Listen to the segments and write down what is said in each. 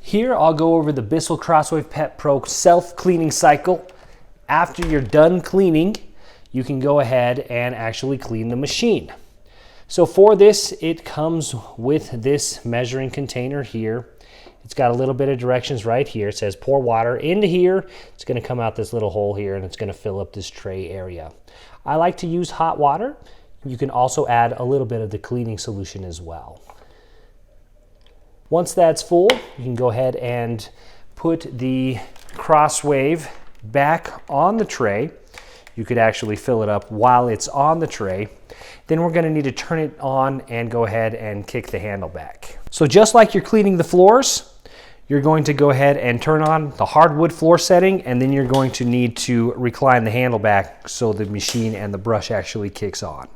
Here I'll go over the Bissell Crosswave Pet Pro self-cleaning cycle. After you're done cleaning, you can go ahead and actually clean the machine. So for this, it comes with this measuring container here. It's got a little bit of directions right here. It says pour water into here. It's going to come out this little hole here and it's going to fill up this tray area. I like to use hot water. You can also add a little bit of the cleaning solution as well. Once that's full, you can go ahead and put the Crosswave back on the tray. You could actually fill it up while it's on the tray. Then we're going to need to turn it on and go ahead and kick the handle back. So just like you're cleaning the floors, you're going to go ahead and turn on the hardwood floor setting, and then you're going to need to recline the handle back so the machine and the brush actually kicks on.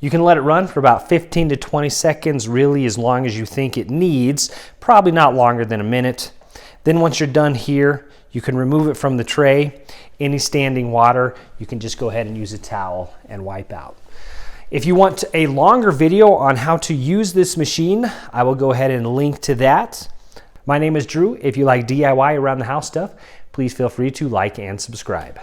You can let it run for about 15 to 20 seconds, really as long as you think it needs, probably not longer than a minute. Then once you're done here, you can remove it from the tray. Any standing water, you can just go ahead and use a towel and wipe out. If you want a longer video on how to use this machine, I will go ahead and link to that. My name is Drew. If you like DIY around the house stuff, please feel free to like and subscribe.